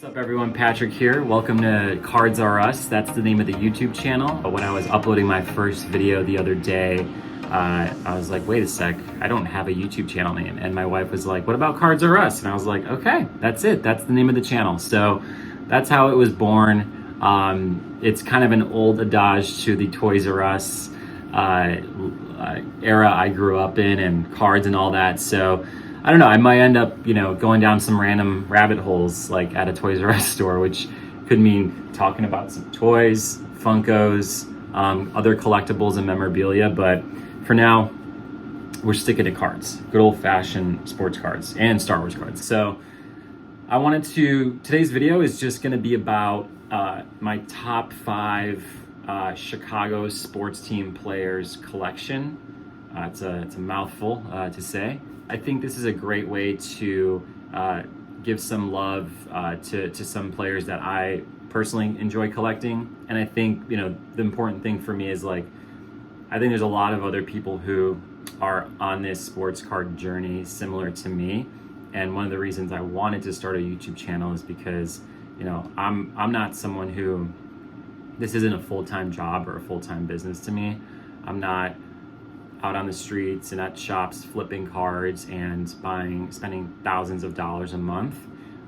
What's up everyone, Patrick here. Welcome to Cards Are Us. That's the name of the YouTube channel. But when I was uploading my first video the other day, I was like, wait a sec, I don't have a YouTube channel name. And my wife was like, what about Cards Are Us? And I was like, okay, that's it. That's the name of the channel. So that's how it was born. It's kind of an old adage to the Toys R Us era I grew up in, and cards and all that. So I don't know, I might end up, going down some random rabbit holes like at a Toys R Us store, which could mean talking about some toys, Funkos, other collectibles and memorabilia. But for now, we're sticking to cards, good old fashioned sports cards and Star Wars cards. So today's video is just gonna be about my top 5 Chicago sports team players collection. It's a mouthful to say. I think this is a great way to give some love to some players that I personally enjoy collecting. And I think, the important thing for me is I think there's a lot of other people who are on this sports card journey similar to me. And one of the reasons I wanted to start a YouTube channel is because, I'm not someone who, this isn't a full-time job or a full-time business to me. I'm not out on the streets and at shops flipping cards and spending thousands of dollars a month.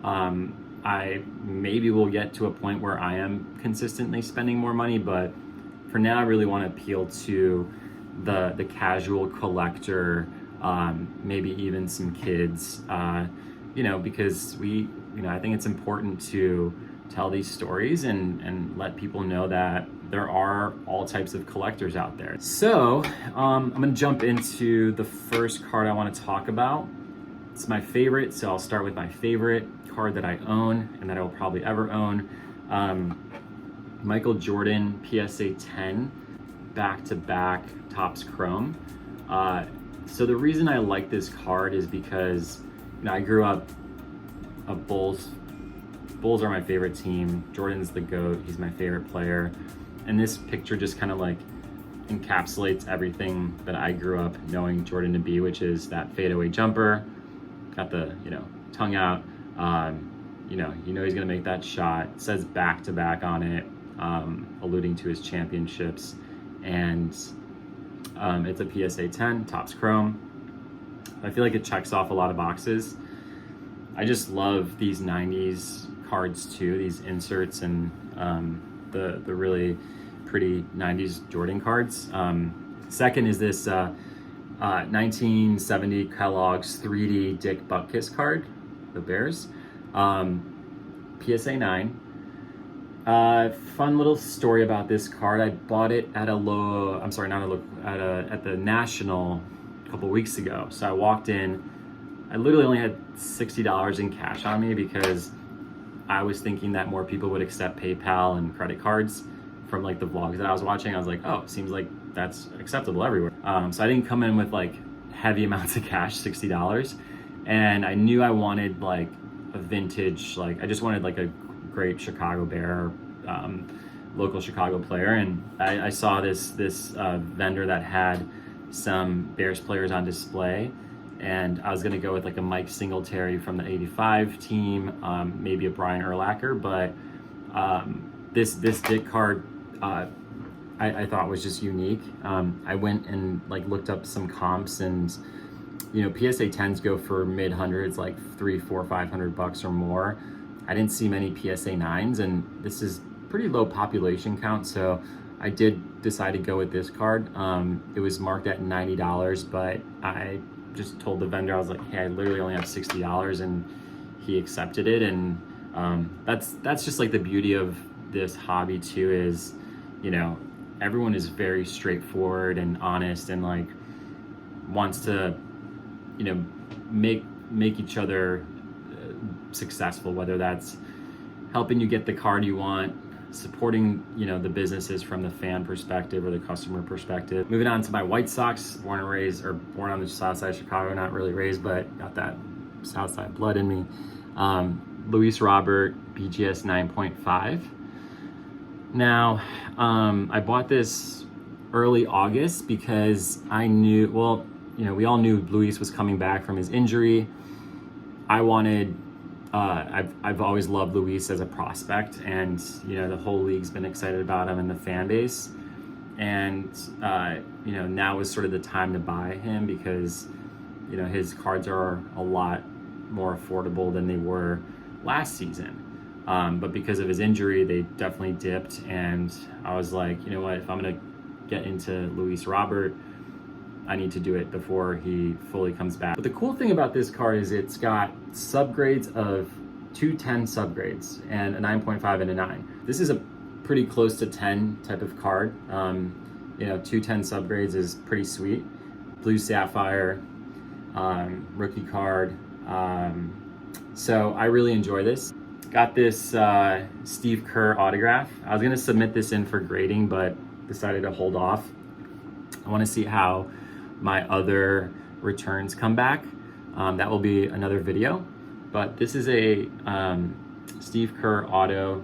I maybe will get to a point where I am consistently spending more money, but for now I really want to appeal to the casual collector, maybe even some kids, because I think it's important to tell these stories and let people know that there are all types of collectors out there. So I'm gonna jump into the first card I want to talk about. It's my favorite, so I'll start with my favorite card that I own and that I will probably ever own. Michael Jordan PSA 10 back-to-back Topps Chrome. So the reason I like this card is because I grew up a Bulls are my favorite team. Jordan's the GOAT, he's my favorite player. And this picture just kind of encapsulates everything that I grew up knowing Jordan to be, which is that fadeaway jumper, got the, tongue out, he's gonna make that shot. It says back-to-back on it, alluding to his championships. And it's a PSA 10, Topps Chrome. I feel like it checks off a lot of boxes. I just love these 90s cards too, these inserts and the really pretty 90s Jordan cards. Second is this 1970 Kellogg's 3D Dick Butkus card, the Bears. PSA 9. Fun little story about this card. I bought it at at the National a couple weeks ago. So I walked in, I literally only had $60 in cash on me because I was thinking that more people would accept PayPal and credit cards from the vlogs that I was watching. I was like, oh, seems like that's acceptable everywhere. So I didn't come in with heavy amounts of cash, $60. And I knew I wanted a vintage, I just wanted a great Chicago Bear, local Chicago player. And I saw this vendor that had some Bears players on display. And I was going to go with a Mike Singletary from the 85 team, maybe a Brian Urlacher, but this Dick card I thought was just unique. I went and looked up some comps, and PSA 10s go for mid hundreds, $300, $400, $500 or more. I didn't see many PSA 9s, and this is pretty low population count, so I did decide to go with this card. It was marked at $90, but I just told the vendor, I was like, hey, I literally only have $60, and he accepted it. And that's just the beauty of this hobby too, is everyone is very straightforward and honest and wants to make each other successful, whether that's helping you get the card you want, supporting the businesses from the fan perspective or the customer perspective. Moving on to my White Sox, born on the south side of Chicago, not really raised, but got that south side blood in me. Luis Robert BGS 9.5. Now, I bought this early August because I knew, we all knew Luis was coming back from his injury. I wanted I've always loved Luis as a prospect, and the whole league's been excited about him and the fan base. And now is sort of the time to buy him because his cards are a lot more affordable than they were last season. But because of his injury, they definitely dipped, and I was like, you know what, if I'm gonna get into Luis Robert, I need to do it before he fully comes back. But the cool thing about this card is it's got subgrades of 2 10 subgrades and a 9.5 and a 9. This is a pretty close to 10 type of card. 2 10 subgrades is pretty sweet. Blue Sapphire, rookie card. So I really enjoy this. Got this Steve Kerr autograph. I was gonna submit this in for grading, but decided to hold off. I wanna see how my other returns come back. That will be another video. But this is a Steve Kerr auto,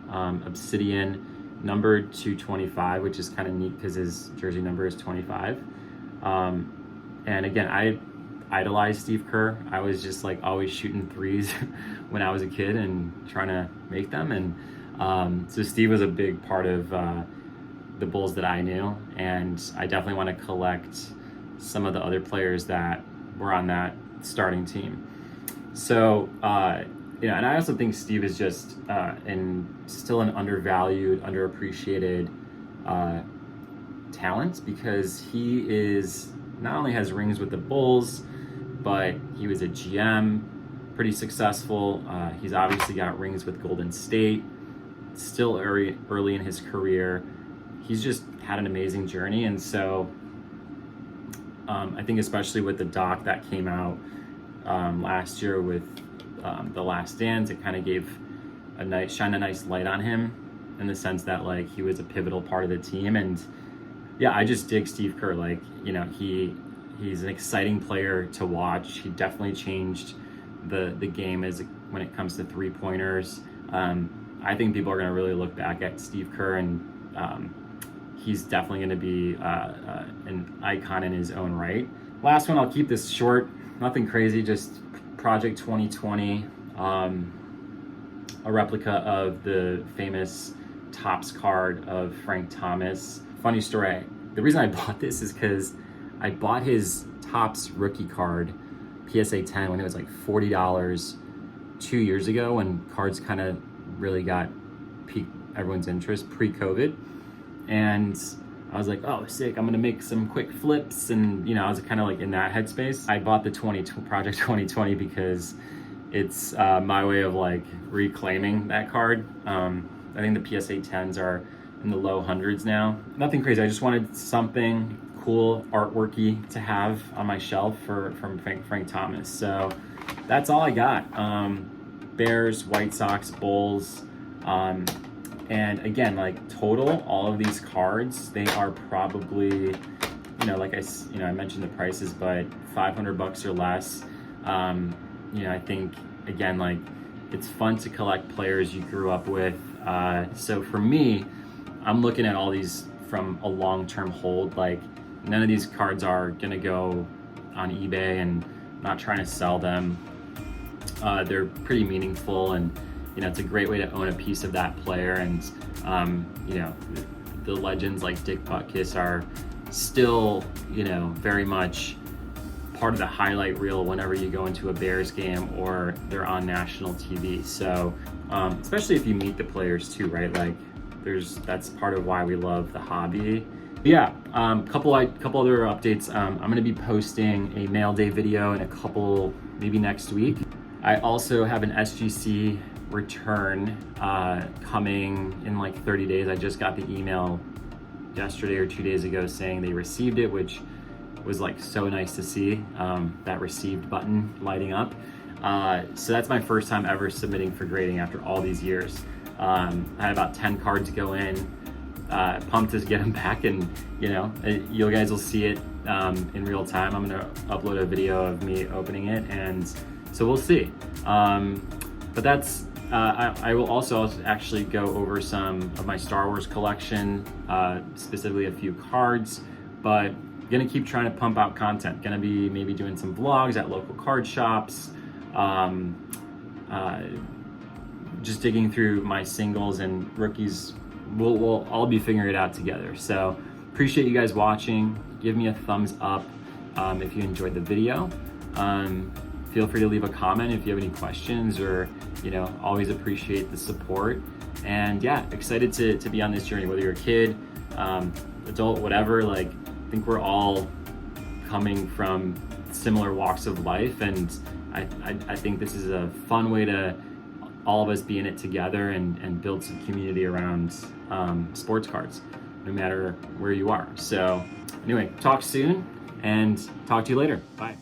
Obsidian, numbered 225, which is kind of neat because his jersey number is 25. And again, I idolized Steve Kerr. I was just like always shooting threes when I was a kid and trying to make them. And so Steve was a big part of the Bulls that I knew. And I definitely want to collect some of the other players that were on that starting team. So, and I also think Steve is just still an undervalued, underappreciated talent, because he is not only has rings with the Bulls, but he was a GM, pretty successful. He's obviously got rings with Golden State, still early in his career. He's just had an amazing journey. And so I think especially with the doc that came out last year with The Last Dance, it kind of shined a nice light on him in the sense that like he was a pivotal part of the team. And yeah, I just dig Steve Kerr. Like, he's an exciting player to watch. He definitely changed the game when it comes to 3-pointers. I think people are going to really look back at Steve Kerr, and he's definitely going to be an icon in his own right. Last one, I'll keep this short. Nothing crazy, just Project 2020, a replica of the famous Topps card of Frank Thomas. Funny story, the reason I bought this is because I bought his Topps rookie card, PSA 10, when it was like $40 2 years ago, when cards kind of really piqued everyone's interest pre-COVID. And I was like, oh, sick, I'm gonna make some quick flips. And I was kind of like in that headspace. I bought the Project 2020 because it's my way of like reclaiming that card. I think the PSA 10s are in the low hundreds now. Nothing crazy, I just wanted something cool, artworky to have on my shelf from Frank Thomas. So that's all I got. Bears, White Sox, Bulls. And again, like total, all of these cards, they are probably, like I mentioned the prices, but $500 or less. I think, again, like it's fun to collect players you grew up with. So for me, I'm looking at all these from a long-term hold. Like none of these cards are gonna go on eBay, and not trying to sell them. They're pretty meaningful, and it's a great way to own a piece of that player. And the legends like Dick Butkus are still very much part of the highlight reel whenever you go into a Bears game or they're on national TV. So especially if you meet the players too, right? Like that's part of why we love the hobby. But yeah, couple other updates. I'm going to be posting a mail day video in a couple, maybe next week. I also have an SGC return coming in like 30 days. I just got the email yesterday or 2 days ago saying they received it, which was like so nice to see, that received button lighting up. So that's my first time ever submitting for grading after all these years. I had about 10 cards go in. Pumped to get them back, and you guys will see it in real time. I'm gonna upload a video of me opening it, and so we'll see. But that's I will also actually go over some of my Star Wars collection, specifically a few cards, but gonna keep trying to pump out content. Gonna be maybe doing some vlogs at local card shops. just digging through my singles and rookies, we'll all be figuring it out together. So appreciate you guys watching. Give me a thumbs up if you enjoyed the video. Feel free to leave a comment if you have any questions, or always appreciate the support. And yeah, excited to be on this journey, whether you're a kid, adult, whatever. Like, I think we're all coming from similar walks of life, and I think this is a fun way to all of us be in it together and build some community around sports cards, no matter where you are. So anyway, talk soon and talk to you later. Bye.